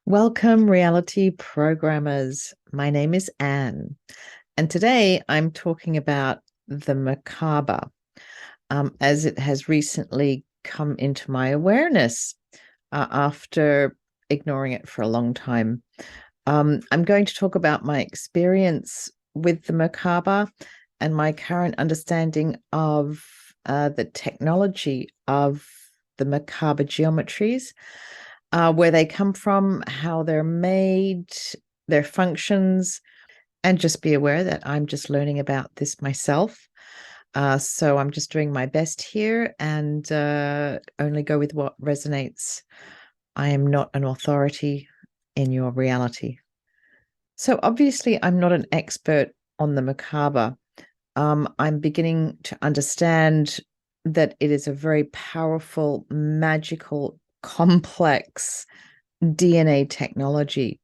Welcome, reality programmers. My name is Anne, and today I'm talking about the Merkaba, as it has recently come into my awareness after ignoring it for a long time. I'm going to talk about my experience with the Merkaba and my current understanding of the technology of the Merkaba geometries, where they come from, how they're made, their functions, and just be aware that I'm just learning about this myself. So I'm just doing my best here and only go with what resonates. I am not an authority in your reality. So obviously, I'm not an expert on the Merkaba. I'm beginning to understand that it is a very powerful, magical, complex DNA technology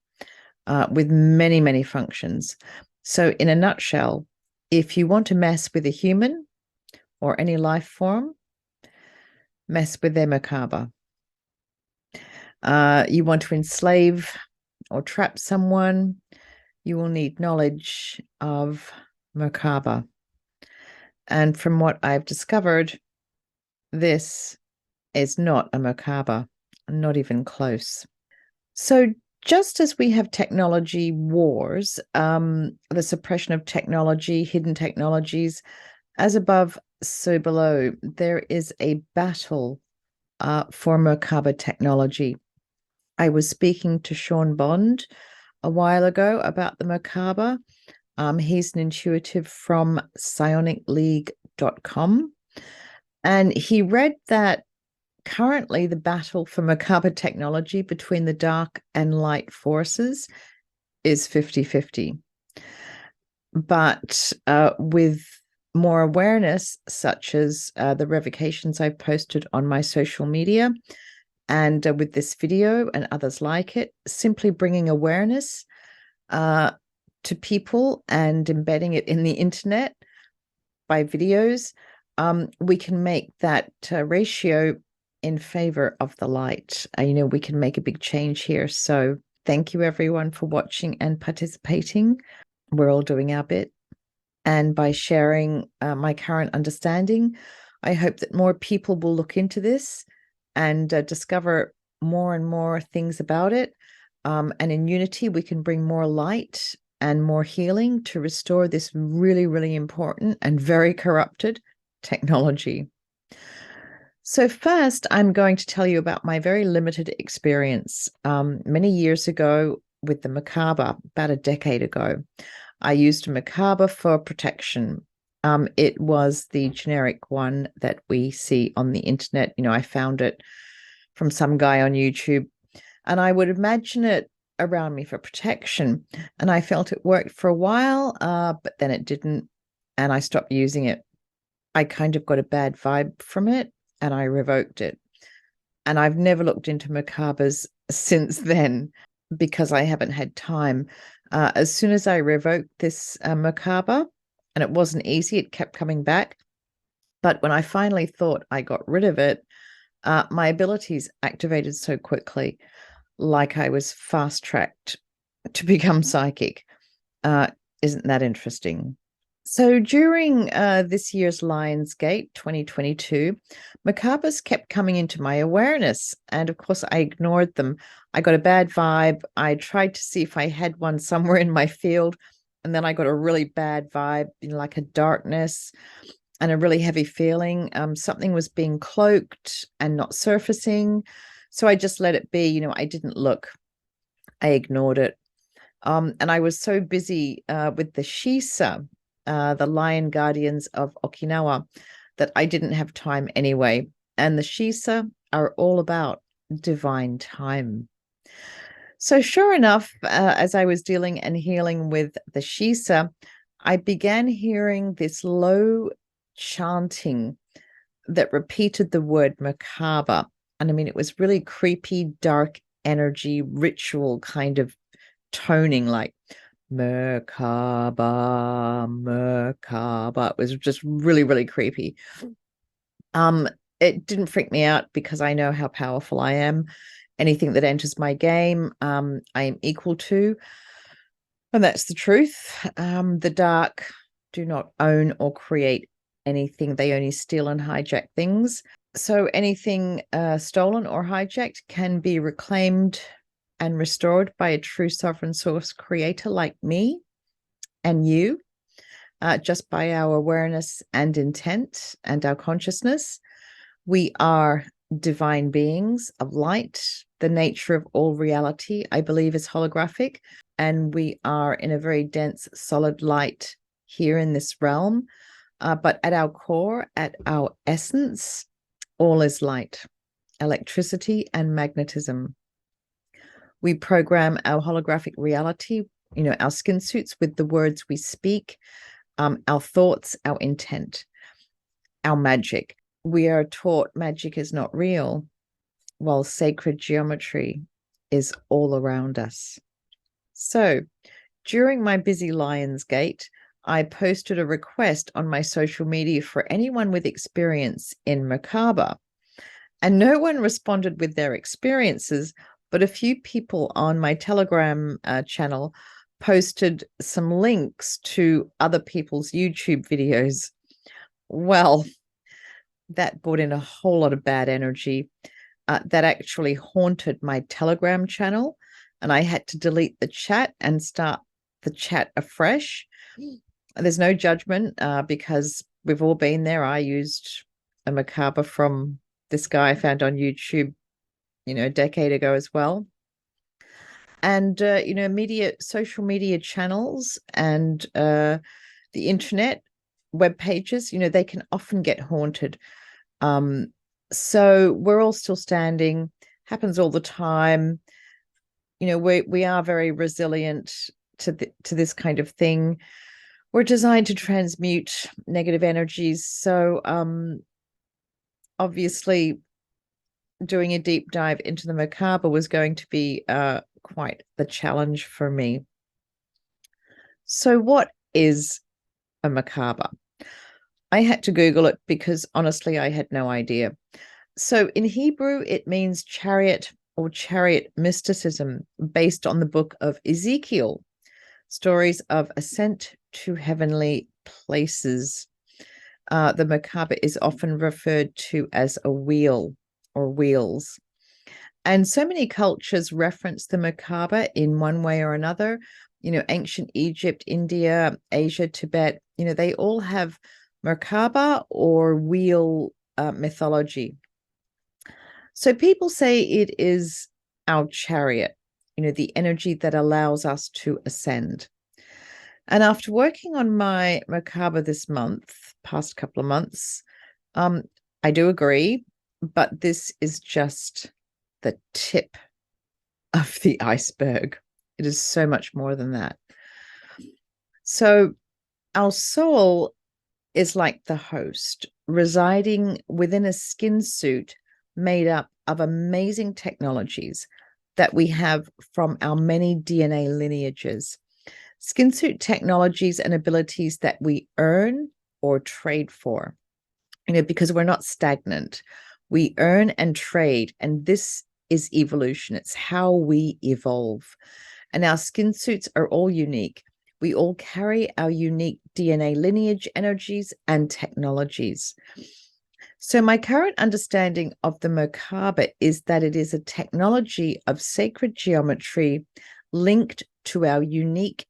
with many, many functions. So, in a nutshell, if you want to mess with a human or any life form, mess with their Merkaba. You want to enslave or trap someone, you will need knowledge of Merkaba. And from what I've discovered, this is not a Merkaba, not even close. So, just as we have technology wars, the suppression of technology, hidden technologies, as above, so below, there is a battle for Merkaba technology. I was speaking to Sean Bond a while ago about the Merkaba. He's an intuitive from psionicleague.com. And he read that currently the battle for Merkaba technology between the dark and light forces is 50-50. But with more awareness, such as the revocations I've posted on my social media, and with this video and others like it, simply bringing awareness to people and embedding it in the internet by videos, we can make that ratio in favor of the light. We can make a big change here. So thank you everyone for watching and participating. We're all doing our bit. And by sharing my current understanding, I hope that more people will look into this and discover more and more things about it. And in unity, we can bring more light and more healing to restore this really, really important and very corrupted technology. So first, I'm going to tell you about my very limited experience. Many years ago with the Merkaba, about a decade ago, I used a Merkaba for protection. It was the generic one that we see on the internet. I found it from some guy on YouTube, and I would imagine it around me for protection. And I felt it worked for a while, but then it didn't, and I stopped using it. I kind of got a bad vibe from it, and I revoked it. And I've never looked into Merkabas since then because I haven't had time. As soon as I revoked this Merkaba, and it wasn't easy, it kept coming back. But when I finally thought I got rid of it, my abilities activated so quickly, like I was fast-tracked to become psychic. Isn't that interesting? So during this year's Lionsgate 2022, Merkabas kept coming into my awareness. And of course, I ignored them. I got a bad vibe. I tried to see if I had one somewhere in my field. And then I got a really bad vibe, like a darkness and a really heavy feeling. Something was being cloaked and not surfacing. So I just let it be. I didn't look. I ignored it. And I was so busy with the Shisa, the lion guardians of Okinawa, that I didn't have time anyway. And the Shisa are all about divine time. So sure enough, as I was dealing and healing with the Shisa, I began hearing this low chanting that repeated the word Merkaba. And I mean, it was really creepy, dark energy, ritual kind of toning, like Merkaba, Merkaba. It was just really, really creepy. it didn't freak me out because I know how powerful I am. Anything that enters my game, I am equal to. And that's the truth. The dark do not own or create anything. They only steal and hijack things. So anything stolen or hijacked can be reclaimed and restored by a true sovereign source creator like me and you, just by our awareness and intent and our consciousness. We are divine beings of light. The nature of all reality, I believe, is holographic, and we are in a very dense, solid light here in this realm. But at our core, at our essence, all is light, electricity, and magnetism. We program our holographic reality, our skin suits, with the words we speak, our thoughts, our intent, our magic. We are taught magic is not real, while sacred geometry is all around us. So, during my busy Lionsgate, I posted a request on my social media for anyone with experience in Merkaba. And no one responded with their experiences, but a few people on my Telegram channel posted some links to other people's YouTube videos. Well, that brought in a whole lot of bad energy. That actually haunted my Telegram channel, and I had to delete the chat and start the chat afresh. There's no judgment because we've all been there. I used a Merkaba from this guy I found on YouTube, a decade ago as well. And, social media channels and the internet, web pages, they can often get haunted. So we're all still standing, happens all the time. We are very resilient to this kind of thing. We're designed to transmute negative energies. So obviously doing a deep dive into the Merkaba was going to be quite the challenge for me. So what is a Merkaba? I had to Google it because honestly, I had no idea. So in Hebrew, it means chariot or chariot mysticism, based on the book of Ezekiel, stories of ascent to heavenly places. The Merkaba is often referred to as a wheel or wheels. And so many cultures reference the Merkaba in one way or another. Ancient Egypt, India, Asia, Tibet, they all have Merkaba or wheel mythology. So people say it is our chariot, the energy that allows us to ascend. And after working on my Merkaba this past couple of months, I do agree, but this is just the tip of the iceberg. It is so much more than that. So our soul is like the host, residing within a skin suit made up of amazing technologies that we have from our many DNA lineages. Skin suit technologies and abilities that we earn or trade for, because we're not stagnant. We earn and trade, and this is evolution. It's how we evolve. And our skin suits are all unique. We all carry our unique DNA lineage, energies, and technologies. So my current understanding of the Merkaba is that it is a technology of sacred geometry linked to our unique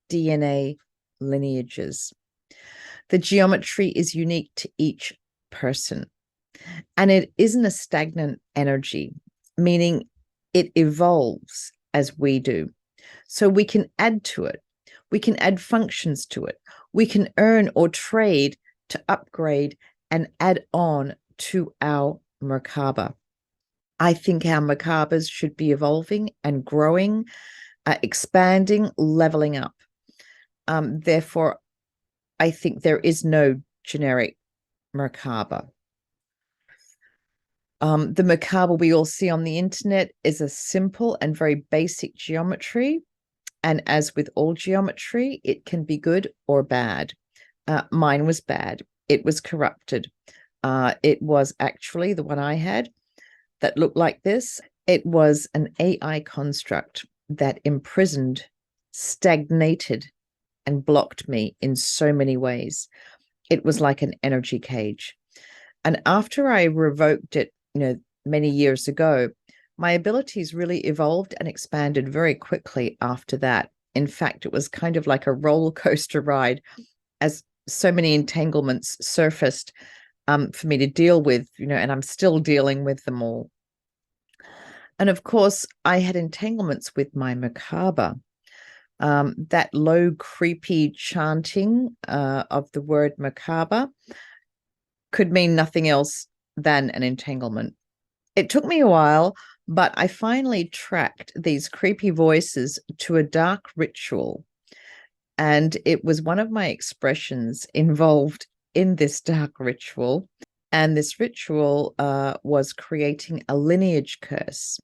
DNA lineages. The geometry is unique to each person, and it isn't a stagnant energy, meaning it evolves as we do. So we can add to it. We can add functions to it. We can earn or trade to upgrade and add on to our Merkaba. I think our Merkabas should be evolving and growing, expanding, leveling up. Therefore, I think there is no generic Merkaba. The Merkaba we all see on the internet is a simple and very basic geometry. And as with all geometry, it can be good or bad. Mine was bad. It was corrupted. It was actually the one I had that looked like this. It was an AI construct that imprisoned, stagnated, and blocked me in so many ways. It was like an energy cage. And after I revoked it, many years ago, my abilities really evolved and expanded very quickly after that. In fact, it was kind of like a roller coaster ride as so many entanglements surfaced for me to deal with, and I'm still dealing with them all. And of course, I had entanglements with my Merkaba. That low, creepy chanting of the word Merkaba could mean nothing else than an entanglement. It took me a while, but I finally tracked these creepy voices to a dark ritual. And it was one of my expressions involved in this dark ritual. And this ritual was creating a lineage curse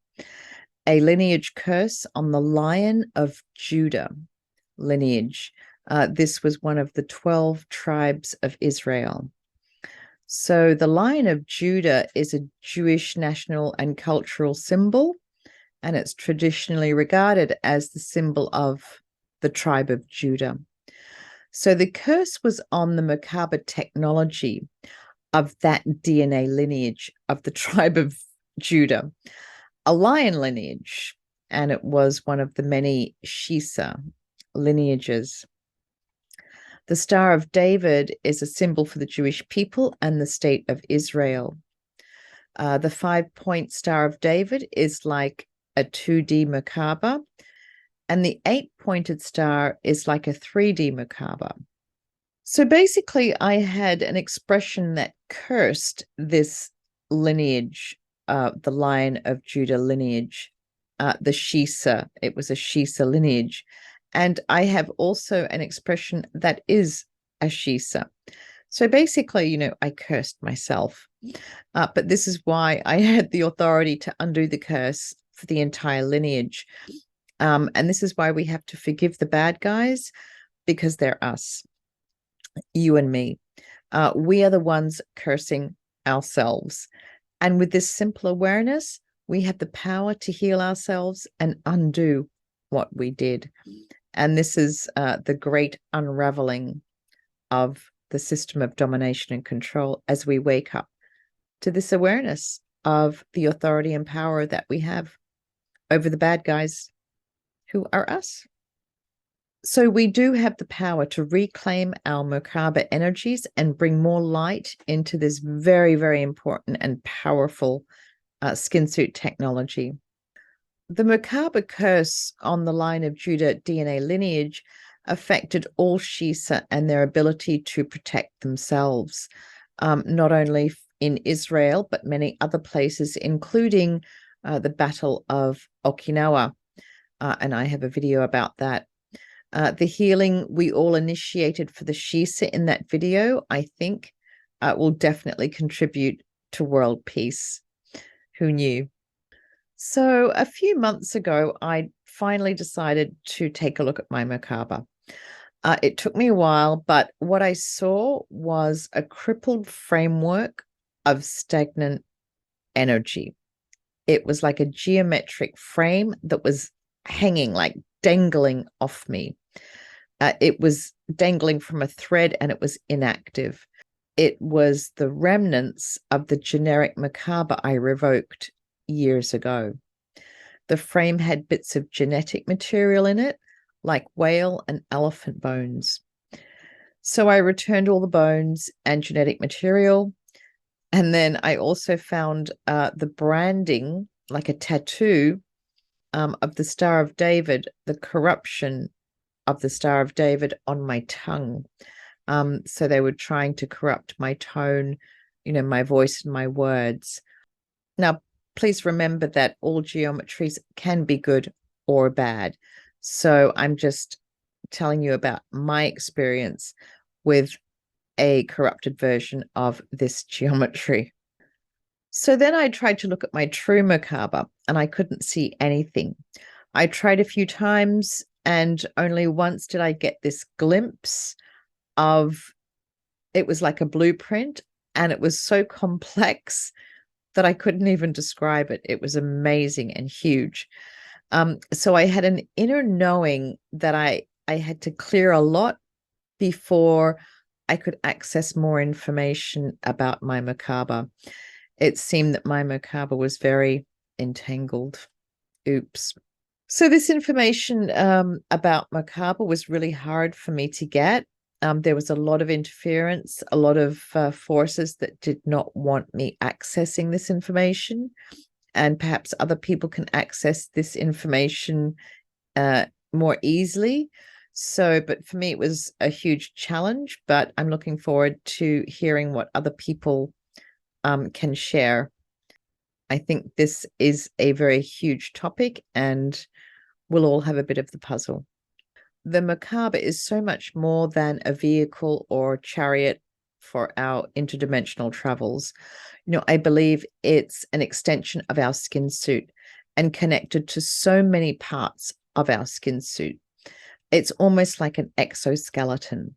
on the Lion of Judah lineage. This was one of the 12 tribes of Israel. So the Lion of Judah is a Jewish national and cultural symbol, and it's traditionally regarded as the symbol of the tribe of Judah. So the curse was on the Merkaba technology of that DNA lineage of the tribe of Judah, a lion lineage, and it was one of the many Shisa lineages. The Star of David is a symbol for the Jewish people and the state of Israel. The 5-point Star of David is like a 2D Merkaba, and the 8-pointed star is like a 3D Merkaba. So basically, I had an expression that cursed this lineage, the Lion of Judah lineage, the Shisa. It was a Shisa lineage. And I have also an expression that is a Shisa. So basically, I cursed myself. But this is why I had the authority to undo the curse for the entire lineage. And this is why we have to forgive the bad guys, because they're us, you and me. We are the ones cursing ourselves. And with this simple awareness, we have the power to heal ourselves and undo what we did. And this is the great unraveling of the system of domination and control as we wake up to this awareness of the authority and power that we have over the bad guys who are us. So we do have the power to reclaim our Merkaba energies and bring more light into this very, very important and powerful SKINSUIT technology. The Merkaba curse on the Line of Judah DNA lineage affected all Shisa and their ability to protect themselves, not only in Israel, but many other places, including the Battle of Okinawa. And I have a video about that. The healing we all initiated for the Shisa in that video, I think, will definitely contribute to world peace. Who knew? So a few months ago, I finally decided to take a look at my Merkaba. It took me a while, but what I saw was a crippled framework of stagnant energy. It was like a geometric frame that was hanging, like dangling off me. It was dangling from a thread and it was inactive. It was the remnants of the generic Merkaba I revoked years ago. The frame had bits of genetic material in it, like whale and elephant bones. So I returned all the bones and genetic material. And then I also found the branding, like a tattoo of the Star of David, the corruption of the Star of David on my tongue. So they were trying to corrupt my tone, my voice and my words. Now, please remember that all geometries can be good or bad. So I'm just telling you about my experience with a corrupted version of this geometry. So then I tried to look at my true Merkaba and I couldn't see anything. I tried a few times and only once did I get this glimpse of, it was like a blueprint and it was so complex that I couldn't even describe it. It was amazing and huge. So I had an inner knowing that I had to clear a lot before I could access more information about my Merkaba. It seemed that my Merkaba was very entangled. Oops. So this information about Merkaba was really hard for me to get. There was a lot of interference, a lot of forces that did not want me accessing this information. And perhaps other people can access this information more easily. So, but for me, it was a huge challenge, but I'm looking forward to hearing what other people can share. I think this is a very huge topic, and we'll all have a bit of the puzzle. The Merkaba is so much more than a vehicle or chariot for our interdimensional travels. I believe it's an extension of our skin suit and connected to so many parts of our skin suit. It's almost like an exoskeleton,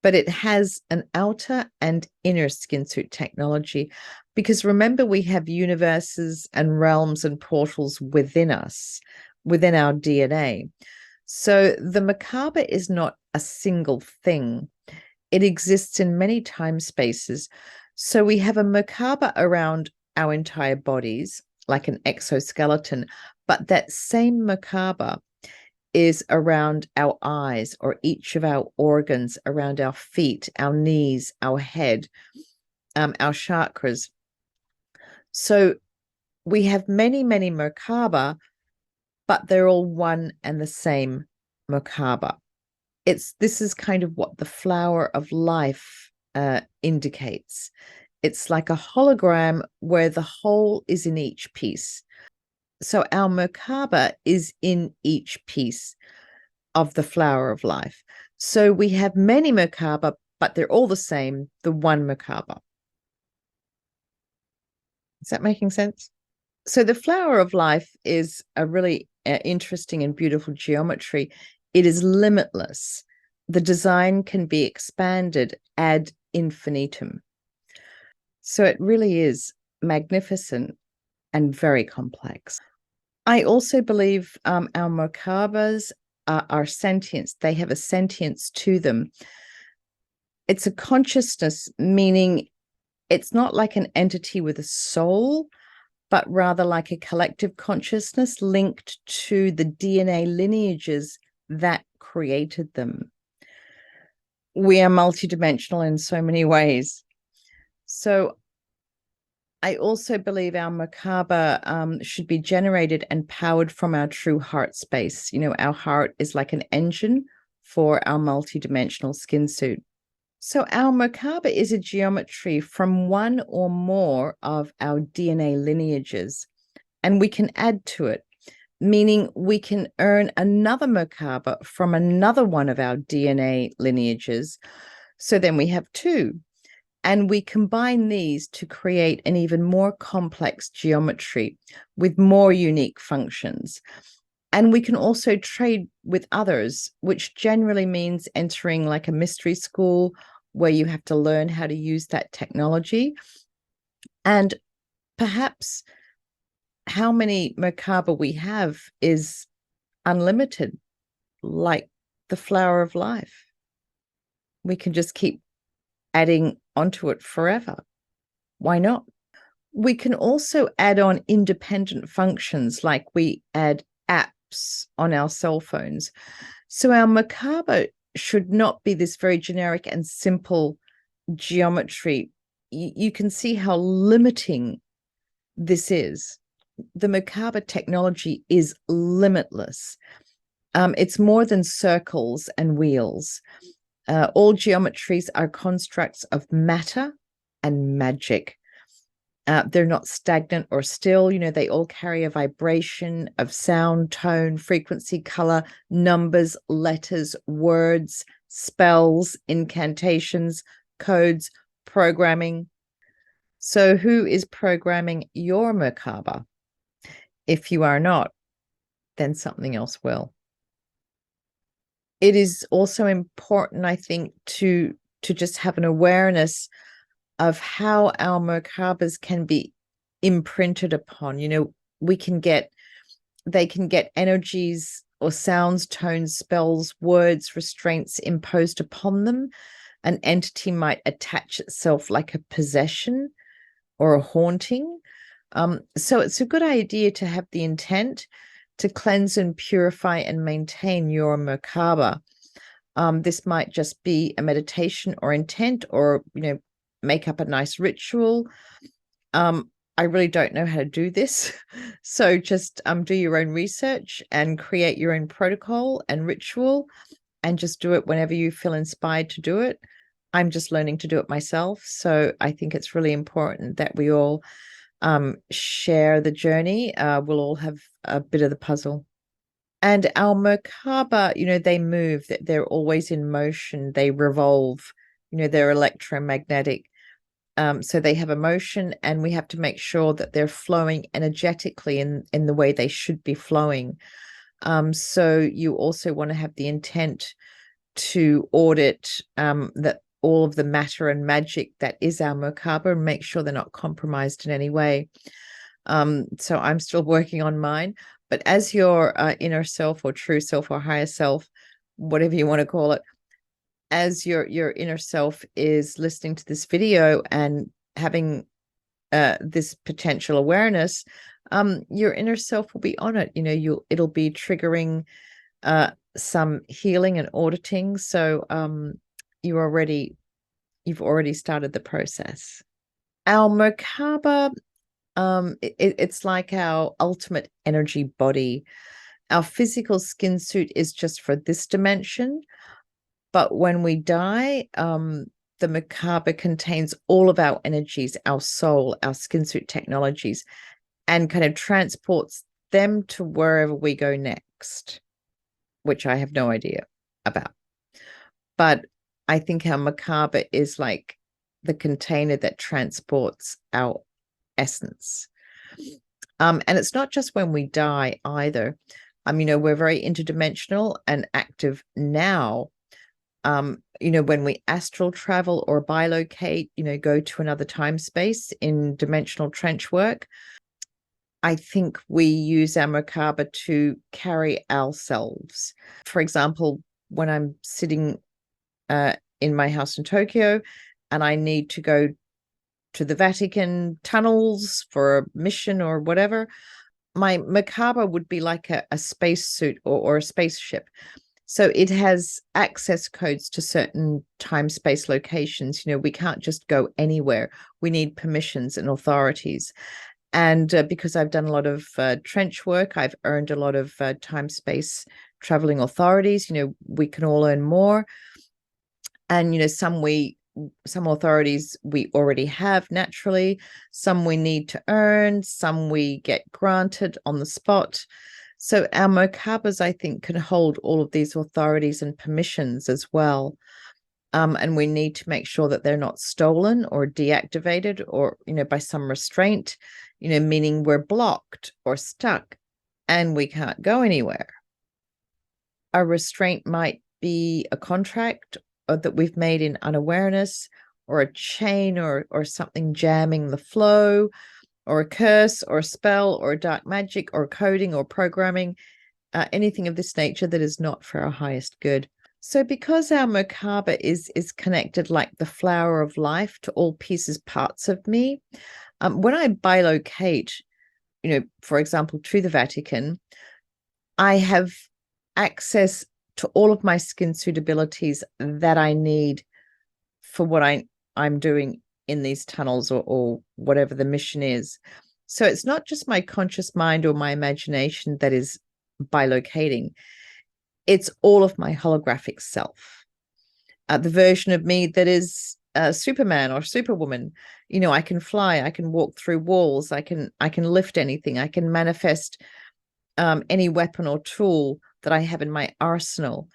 but it has an outer and inner skin suit technology, because remember, we have universes and realms and portals within us, within our DNA. So the Merkaba is not a single thing. It exists in many time spaces. So we have a Merkaba around our entire bodies, like an exoskeleton, but that same Merkaba is around our eyes, or each of our organs, around our feet, our knees, our head, our chakras. So we have many, many Merkaba, but they're all one and the same Merkaba. This is kind of what the flower of life indicates. It's like a hologram where the whole is in each piece. So our Merkaba is in each piece of the flower of life. So we have many Merkaba, but they're all the same, the one Merkaba. Is that making sense? So the flower of life is a really interesting and beautiful geometry. It is limitless. The design can be expanded ad infinitum. So it really is magnificent and very complex. I also believe our Merkabas are sentience. They have a sentience to them. It's a consciousness, meaning it's not like an entity with a soul, but rather like a collective consciousness linked to the DNA lineages that created them. We are multidimensional in so many ways. So I also believe our Merkaba should be generated and powered from our true heart space. Our heart is like an engine for our multidimensional skin suit. So our Merkaba is a geometry from one or more of our DNA lineages, and we can add to it, meaning we can earn another Merkaba from another one of our DNA lineages. So then we have two. And we combine these to create an even more complex geometry with more unique functions. And we can also trade with others, which generally means entering like a mystery school where you have to learn how to use that technology. And perhaps how many Merkaba we have is unlimited, like the flower of life. We can just keep adding onto it forever. Why not? We can also add on independent functions, like we add apps on our cell phones. So our Merkaba should not be this very generic and simple geometry. You can see how limiting this is. The Merkaba technology is limitless. It's more than circles and wheels. All geometries are constructs of matter and magic. They're not stagnant or still. They all carry a vibration of sound, tone, frequency, color, numbers, letters, words, spells, incantations, codes, programming. So who is programming your Merkaba? If you are not, then something else will. It is also important, I think, to just have an awareness of how our Merkabas can be imprinted upon. They can get energies or sounds, tones, spells, words, restraints imposed upon them. An entity might attach itself like a possession or a haunting. So it's a good idea to have the intent to cleanse and purify and maintain your Merkaba. This might just be a meditation or intent, or make up a nice ritual. I really don't know how to do this. So just do your own research and create your own protocol and ritual, and just do it whenever you feel inspired to do it. I'm just learning to do it myself. So I think it's really important that we all share the journey. We'll all have a bit of the puzzle. And our Merkaba, they move, that they're always in motion, they revolve, they're electromagnetic. So they have a motion, and we have to make sure that they're flowing energetically in the way they should be flowing. So you also want to have the intent to audit that all of the matter and magic that is our Merkaba, and make sure they're not compromised in any way. So I'm still working on mine, but as your inner self or true self or higher self, whatever you want to call it, as your inner self is listening to this video and having this potential awareness, your inner self will be on it. It'll be triggering some healing and auditing. So you've already started the process. Our Merkaba, it's like our ultimate energy body. Our physical skin suit is just for this dimension, but when we die, the Merkaba contains all of our energies, our soul, our skin suit technologies, and kind of transports them to wherever we go next, which I have no idea about. But I think our Merkaba is like the container that transports our essence. And it's not just when we die either. We're very interdimensional and active now. When we astral travel or bilocate, go to another time space in dimensional trench work, I think we use our Merkaba to carry ourselves. For example, when I'm sitting in my house in Tokyo and I need to go to the Vatican tunnels for a mission or whatever, my Merkaba would be like a spacesuit or a spaceship. So it has access codes to certain time space locations. We can't just go anywhere. We need permissions and authorities. And because I've done a lot of trench work, I've earned a lot of time space traveling authorities. We can all earn more. And some authorities we already have naturally, some we need to earn, some we get granted on the spot. So our Merkabas, I think, can hold all of these authorities and permissions as well. And we need to make sure that they're not stolen or deactivated or, by some restraint, meaning we're blocked or stuck and we can't go anywhere. A restraint might be a contract that we've made in unawareness, or a chain or something jamming the flow, or a curse or a spell or a dark magic or coding or programming, anything of this nature that is not for our highest good. So because our Merkaba is connected like the flower of life to all pieces, parts of me, when I bilocate, for example, to the Vatican, I have access to all of my skin suitabilities that I need for what I'm doing in these tunnels or whatever the mission is. So it's not just my conscious mind or my imagination that is bilocating. It's all of my holographic self, the version of me that is Superman or Superwoman. I can fly, I can walk through walls, I can lift anything, I can manifest any weapon or tool that I have in my arsenal.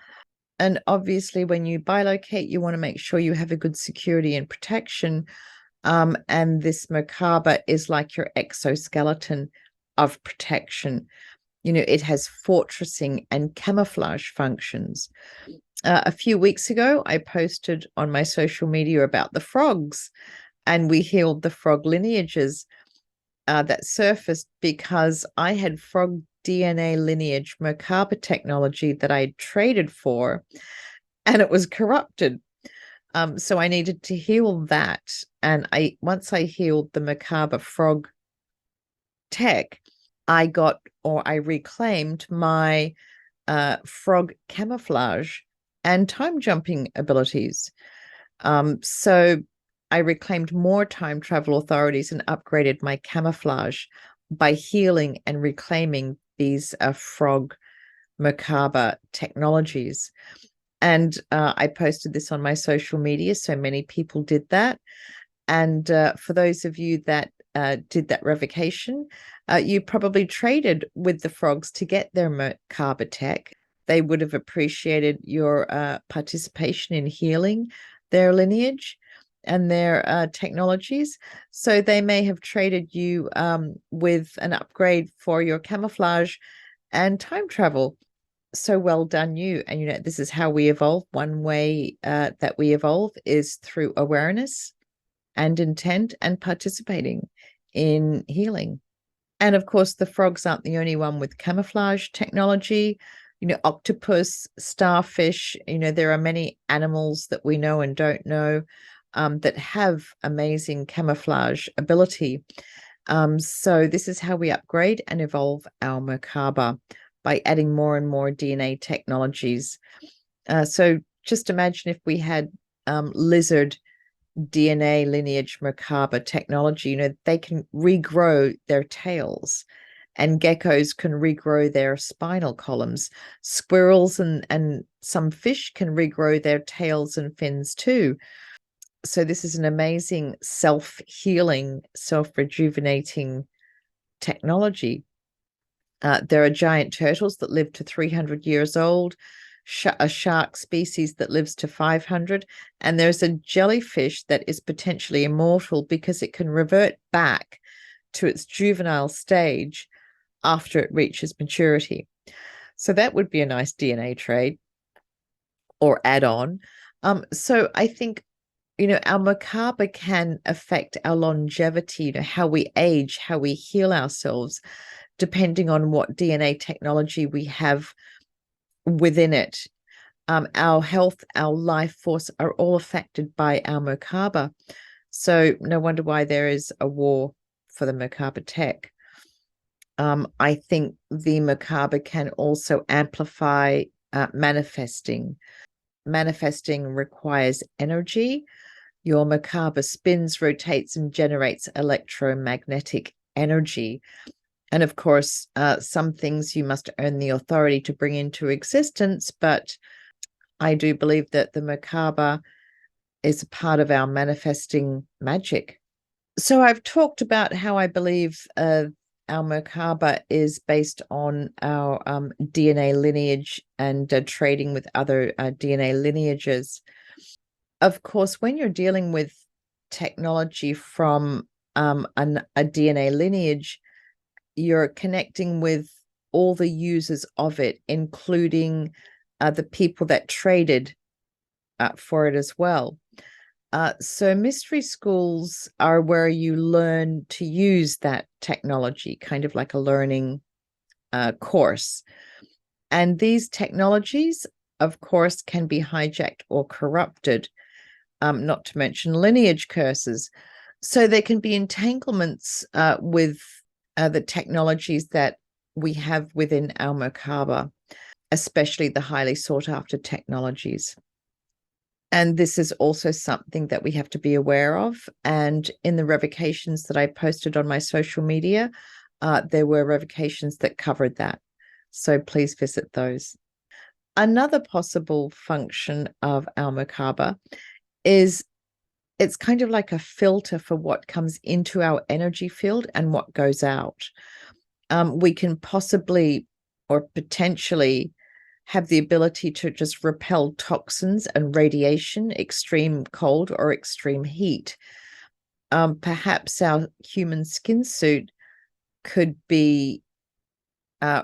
And obviously, when you bilocate, you want to make sure you have a good security and protection. And this Merkaba is like your exoskeleton of protection. It has fortressing and camouflage functions. A few weeks ago, I posted on my social media about the frogs. and we healed the frog lineages that surfaced because I had frog DNA lineage Merkaba technology that I traded for, and it was corrupted. So I needed to heal that. And once I healed the Merkaba frog tech, I reclaimed my frog camouflage and time jumping abilities. So I reclaimed more time travel authorities and upgraded my camouflage by healing and reclaiming these frog Merkaba technologies. And I posted this on my social media, so many people did that. And for those of you that did that revocation, you probably traded with the frogs to get their Merkaba tech. They would have appreciated your participation in healing their lineage and their technologies. So they may have traded you with an upgrade for your camouflage and time travel. So well done, you. And, this is how we evolve. One way that we evolve is through awareness and intent and participating in healing. And of course, the frogs aren't the only one with camouflage technology. Octopus, starfish, there are many animals that we know and don't know that have amazing camouflage ability. So this is how we upgrade and evolve our Merkaba, by adding more and more DNA technologies. So just imagine if we had lizard DNA lineage Merkaba technology. They can regrow their tails, and geckos can regrow their spinal columns. Squirrels and some fish can regrow their tails and fins too. So this is an amazing self-healing, self-rejuvenating technology. There are giant turtles that live to 300 years old, a shark species that lives to 500, and there's a jellyfish that is potentially immortal because it can revert back to its juvenile stage after it reaches maturity. So that would be a nice DNA trade or add-on. So I think, our Merkaba can affect our longevity, how we age, how we heal ourselves, depending on what DNA technology we have within it. Our health, our life force are all affected by our Merkaba. So no wonder why there is a war for the Merkaba tech. I think the Merkaba can also amplify manifesting. Manifesting requires energy. Your Merkaba spins, rotates, and generates electromagnetic energy. And of course, some things you must earn the authority to bring into existence, but I do believe that the Merkaba is a part of our manifesting magic. So I've talked about how I believe our Merkaba is based on our DNA lineage and trading with other DNA lineages. Of course, when you're dealing with technology from a DNA lineage, you're connecting with all the users of it, including the people that traded for it as well. So mystery schools are where you learn to use that technology, kind of like a learning course. And these technologies, of course, can be hijacked or corrupted, not to mention lineage curses. So there can be entanglements with the technologies that we have within our Merkaba, especially the highly sought after technologies. And this is also something that we have to be aware of. And in the revocations that I posted on my social media, there were revocations that covered that. So please visit those. Another possible function of our Merkaba is it's kind of like a filter for what comes into our energy field and what goes out. We can possibly or potentially have the ability to just repel toxins and radiation, extreme cold or extreme heat. Perhaps our human skin suit could be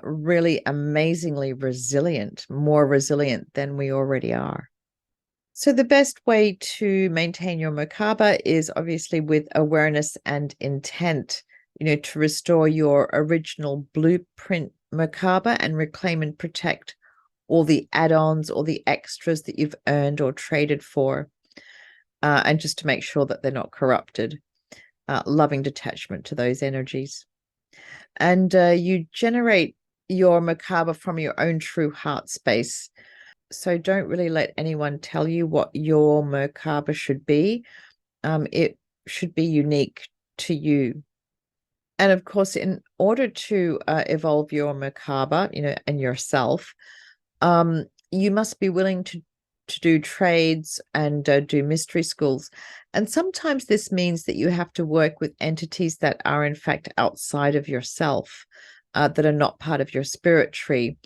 really amazingly resilient, more resilient than we already are. So the best way to maintain your Merkaba is obviously with awareness and intent, to restore your original blueprint Merkaba and reclaim and protect all the add-ons or the extras that you've earned or traded for, and just to make sure that they're not corrupted. Loving detachment to those energies. And you generate your Merkaba from your own true heart space. So don't really let anyone tell you what your Merkaba should be. It should be unique to you. And of course, in order to evolve your Merkaba, and yourself, you must be willing to do trades and do mystery schools. And sometimes this means that you have to work with entities that are in fact outside of yourself, that are not part of your spirit tree.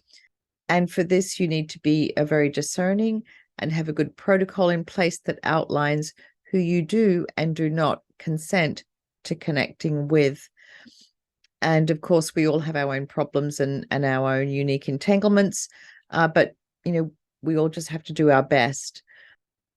And for this, you need to be a very discerning and have a good protocol in place that outlines who you do and do not consent to connecting with. And of course, we all have our own problems and our own unique entanglements, but we all just have to do our best.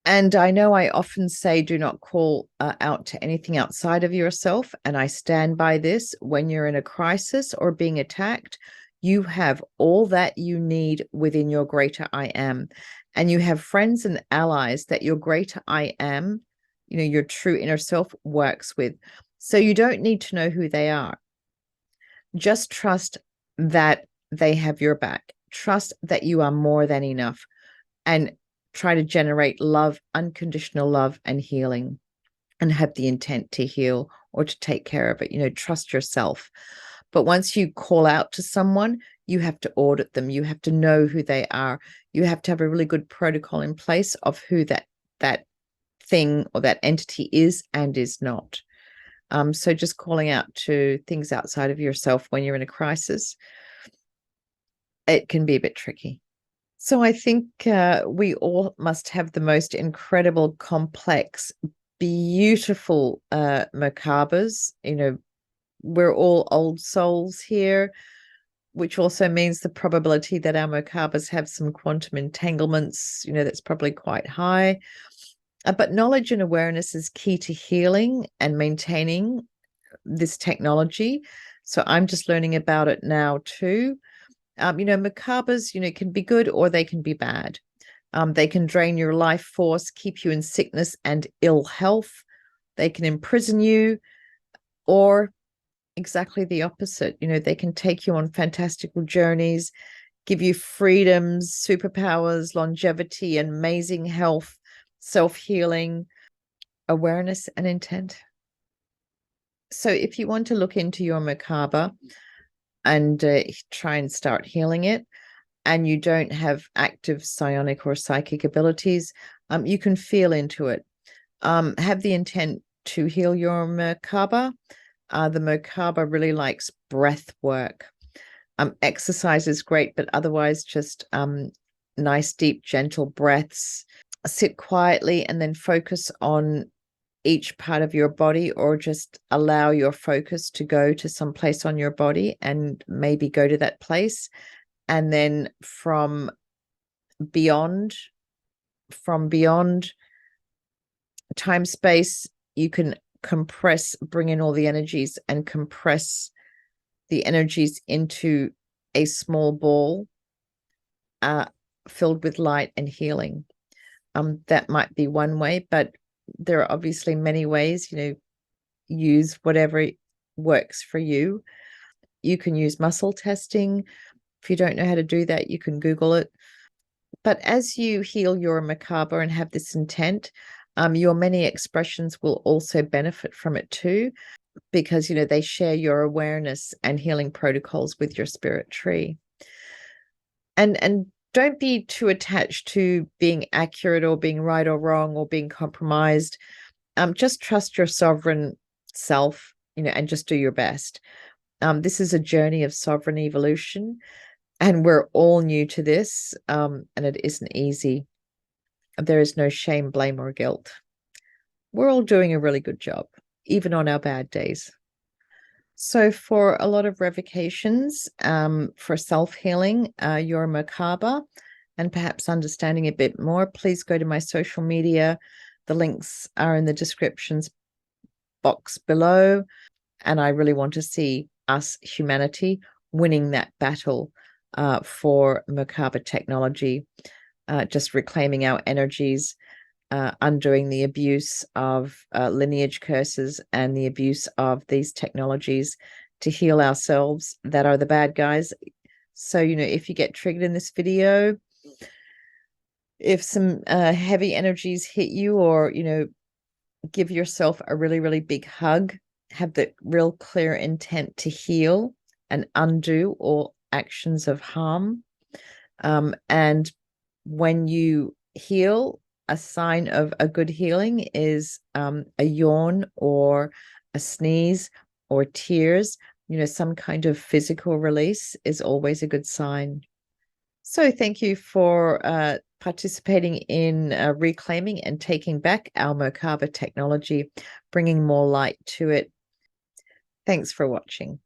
And I know I often say do not call out to anything outside of yourself, and I stand by this. When you're in a crisis or being attacked, you have all that you need within your greater I am, and you have friends and allies that your greater I am, your true inner self, works with. So you don't need to know who they are. Just trust that they have your back. Trust that you are more than enough, and try to generate love, unconditional love and healing, and have the intent to heal or to take care of it. Trust yourself. But once you call out to someone, you have to audit them. You have to know who they are. You have to have a really good protocol in place of who that thing or that entity is and is not. So just calling out to things outside of yourself when you're in a crisis, it can be a bit tricky. So I think we all must have the most incredible, complex, beautiful Merkabas. We're all old souls here, which also means the probability that our Merkabas have some quantum entanglements, that's probably quite high. But knowledge and awareness is key to healing and maintaining this technology. So I'm just learning about it now too. Merkabas, can be good or they can be bad. They can drain your life force, keep you in sickness and ill health. They can imprison you, or exactly the opposite. They can take you on fantastical journeys, give you freedoms, superpowers, longevity, and amazing health, self-healing, awareness, and intent. So if you want to look into your Merkaba and try and start healing it, and you don't have active psionic or psychic abilities, you can feel into it. Have the intent to heal your Merkaba. The Merkaba really likes breath work. Exercise is great, but otherwise just nice, deep, gentle breaths. Sit quietly and then focus on each part of your body, or just allow your focus to go to some place on your body and maybe go to that place. And then from beyond time space, you can bring in all the energies and compress the energies into a small ball filled with light and healing. That might be one way, but there are obviously many ways. Use whatever works for you. You can use muscle testing. If you don't know how to do that, you can Google it. But as you heal your Merkaba and have this intent, your many expressions will also benefit from it too, because they share your awareness and healing protocols with your spirit tree. And don't be too attached to being accurate or being right or wrong or being compromised. Just trust your sovereign self, and just do your best. This is a journey of sovereign evolution, and we're all new to this, and it isn't easy. There is no shame, blame, or guilt. We're all doing a really good job, even on our bad days. So for a lot of revocations, for self-healing, your Merkaba and perhaps understanding a bit more, please go to my social media. The links are in the descriptions box below. And I really want to see us, humanity, winning that battle for Merkaba technology, just reclaiming our energies, undoing the abuse of lineage curses and the abuse of these technologies to heal ourselves that are the bad guys. So, if you get triggered in this video, if some heavy energies hit you, or, give yourself a really, really big hug, have the real clear intent to heal and undo all actions of harm. And when you heal, a sign of a good healing is a yawn or a sneeze or tears. Some kind of physical release is always a good sign. So thank you for participating in reclaiming and taking back our Merkaba technology, bringing more light to it. Thanks for watching.